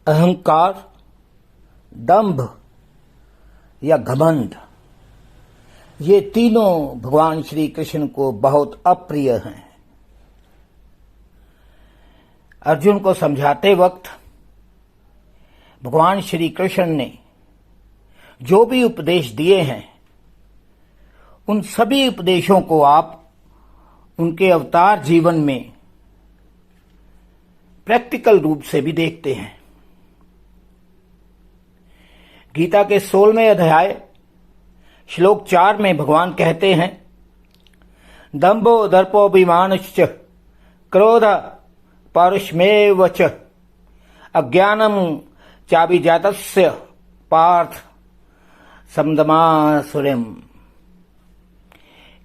अहंकार, दंभ या घमंड, ये तीनों भगवान श्री कृष्ण को बहुत अप्रिय हैं। अर्जुन को समझाते वक्त भगवान श्री कृष्ण ने जो भी उपदेश दिए हैं, उन सभी उपदेशों को आप उनके अवतार जीवन में प्रैक्टिकल रूप से भी देखते हैं। गीता के 16वें अध्याय श्लोक 4 में भगवान कहते हैं, दंभो दर्पोऽभिमानश्च क्रोध पौरुषमेव च अज्ञानम चाभिजातस्य पार्थ समदमासुरम्।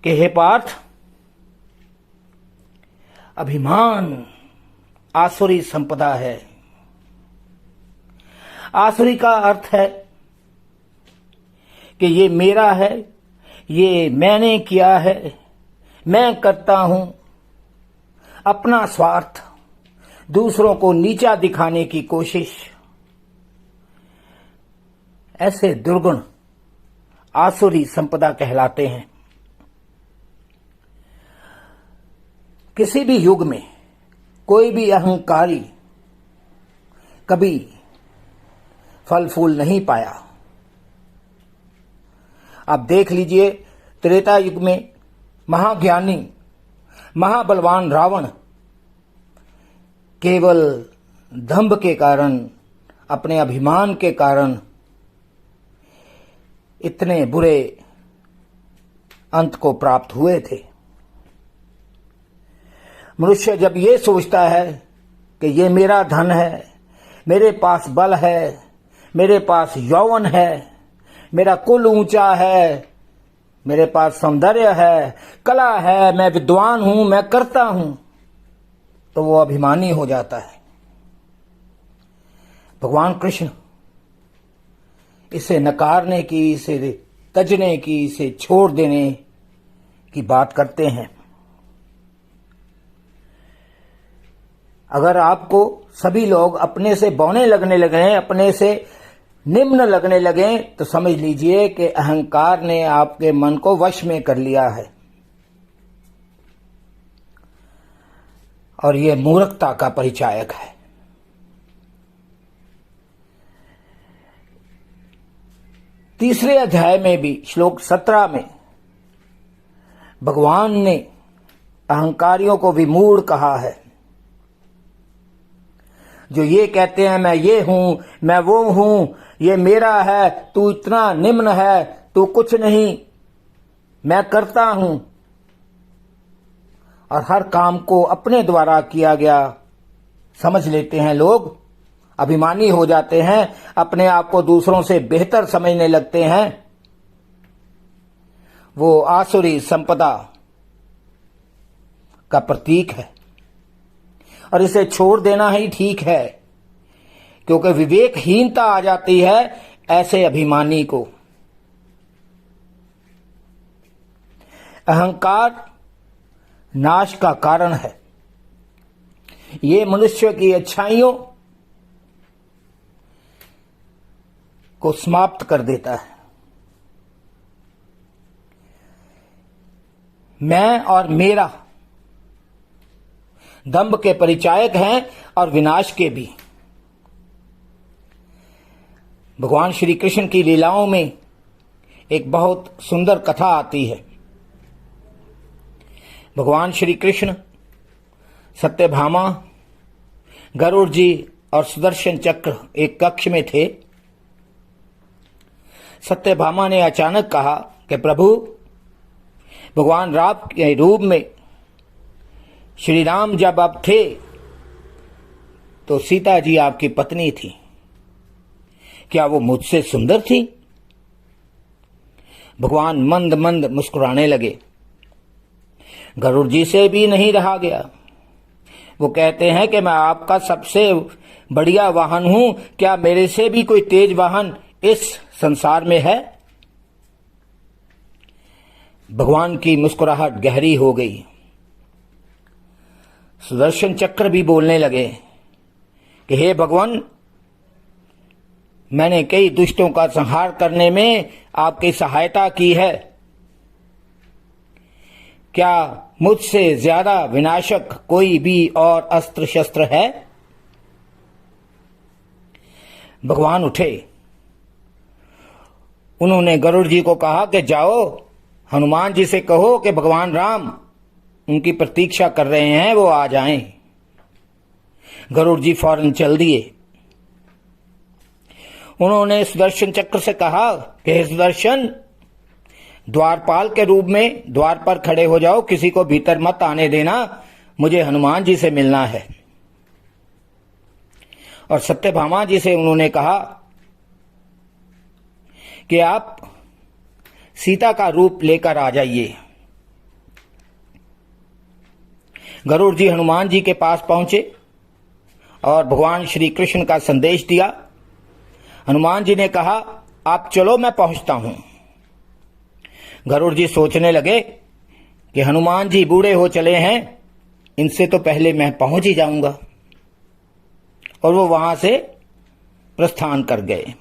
कि हे पार्थ, अभिमान आसुरी संपदा है। आसुरी का अर्थ है कि ये मेरा है, ये मैंने किया है, मैं करता हूं। अपना स्वार्थ, दूसरों को नीचा दिखाने की कोशिश, ऐसे दुर्गुण आसुरी संपदा कहलाते हैं। किसी भी युग में कोई भी अहंकारी कभी फल फूल नहीं पाया। आप देख लीजिए, त्रेता युग में महाज्ञानी महाबलवान रावण केवल दंभ के कारण, अपने अभिमान के कारण इतने बुरे अंत को प्राप्त हुए थे। मनुष्य जब ये सोचता है कि ये मेरा धन है, मेरे पास बल है, मेरे पास यौवन है, मेरा कुल ऊंचा है, मेरे पास सौंदर्य है, कला है, मैं विद्वान हूं, मैं करता हूं, तो वो अभिमानी हो जाता है। भगवान कृष्ण इसे नकारने की, इसे तजने की, इसे छोड़ देने की बात करते हैं। अगर आपको सभी लोग अपने से बौने लगने लगे, अपने से निम्न लगने लगे, तो समझ लीजिए कि अहंकार ने आपके मन को वश में कर लिया है और यह मूर्खता का परिचायक है। तीसरे अध्याय में भी श्लोक 17 में भगवान ने अहंकारियों को विमूढ़ कहा है। जो ये कहते हैं मैं ये हूं, मैं वो हूं, ये मेरा है, तू इतना निम्न है, तू कुछ नहीं, मैं करता हूं, और हर काम को अपने द्वारा किया गया समझ लेते हैं लोग, अभिमानी हो जाते हैं, अपने आप को दूसरों से बेहतर समझने लगते हैं। वो आसुरी संपदा का प्रतीक है और इसे छोड़ देना ही ठीक है, क्योंकि विवेकहीनता आ जाती है ऐसे अभिमानी को। अहंकार नाश का कारण है। ये मनुष्य की अच्छाइयों को समाप्त कर देता है। मैं और मेरा दंभ के परिचायक हैं और विनाश के भी। भगवान श्री कृष्ण की लीलाओं में एक बहुत सुंदर कथा आती है। भगवान श्री कृष्ण सत्यभामा, गरुड़ जी और सुदर्शन चक्र एक कक्ष में थे। सत्यभामा ने अचानक कहा कि प्रभु, भगवान राम के रूप में श्री राम जब आप थे तो सीता जी आपकी पत्नी थी, क्या वो मुझसे सुंदर थी? भगवान मंद मंद मुस्कुराने लगे। गरुड़ जी से भी नहीं रहा गया। वो कहते हैं कि मैं आपका सबसे बढ़िया वाहन हूं, क्या मेरे से भी कोई तेज वाहन इस संसार में है? भगवान की मुस्कुराहट गहरी हो गई। सुदर्शन चक्र भी बोलने लगे कि हे भगवान, मैंने कई दुष्टों का संहार करने में आपकी सहायता की है। क्या मुझसे ज्यादा विनाशक कोई भी और अस्त्र शस्त्र है? भगवान उठे। उन्होंने गरुड़ जी को कहा कि जाओ, हनुमान जी से कहो कि भगवान राम उनकी प्रतीक्षा कर रहे हैं, वो आ जाएं। गरुड़ जी फौरन चल दिए। उन्होंने सुदर्शन चक्र से कहा कि हे सुदर्शन, द्वारपाल के रूप में द्वार पर खड़े हो जाओ, किसी को भीतर मत आने देना, मुझे हनुमान जी से मिलना है। और सत्यभामा जी से उन्होंने कहा कि आप सीता का रूप लेकर आ जाइए। गरुड़ जी हनुमान जी के पास पहुंचे और भगवान श्री कृष्ण का संदेश दिया। हनुमान जी ने कहा, आप चलो, मैं पहुंचता हूं। गरुड़ जी सोचने लगे कि हनुमान जी बूढ़े हो चले हैं, इनसे तो पहले मैं पहुंच ही जाऊंगा। और वो वहां से प्रस्थान कर गए।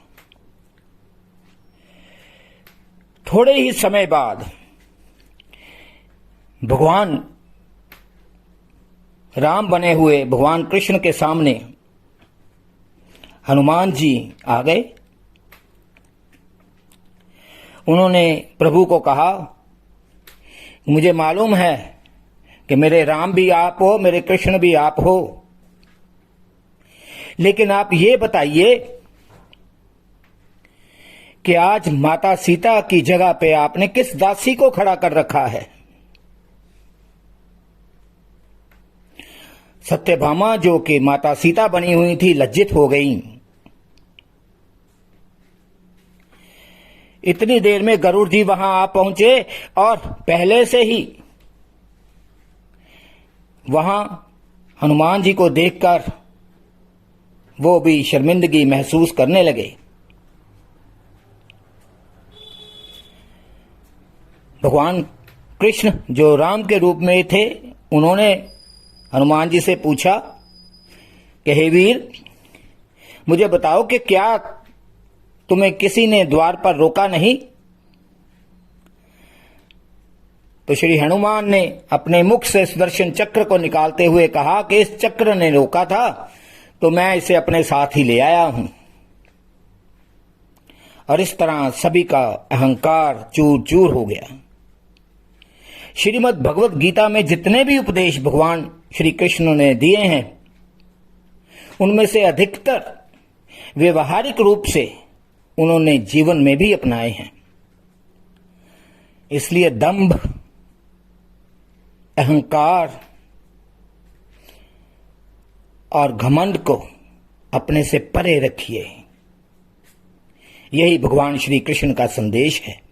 थोड़े ही समय बाद भगवान राम बने हुए भगवान कृष्ण के सामने हनुमान जी आ गए। उन्होंने प्रभु को कहा, मुझे मालूम है कि मेरे राम भी आप हो, मेरे कृष्ण भी आप हो, लेकिन आप ये बताइए कि आज माता सीता की जगह पे आपने किस दासी को खड़ा कर रखा है? सत्यभामा, जो कि माता सीता बनी हुई थी, लज्जित हो गई। इतनी देर में गरुड़ जी वहां आ पहुंचे और पहले से ही वहां हनुमान जी को देखकर वो भी शर्मिंदगी महसूस करने लगे। भगवान कृष्ण जो राम के रूप में थे, उन्होंने हनुमान जी से पूछा कि हे वीर, मुझे बताओ कि क्या तुम्हें किसी ने द्वार पर रोका नहीं? तो श्री हनुमान ने अपने मुख से सुदर्शन चक्र को निकालते हुए कहा कि इस चक्र ने रोका था तो मैं इसे अपने साथ ही ले आया हूं। और इस तरह सभी का अहंकार चूर चूर हो गया। श्रीमद् भगवत गीता में जितने भी उपदेश भगवान श्री कृष्ण ने दिए हैं, उनमें से अधिकतर व्यवहारिक रूप से उन्होंने जीवन में भी अपनाए हैं। इसलिए दंभ, अहंकार और घमंड को अपने से परे रखिए। यही भगवान श्री कृष्ण का संदेश है।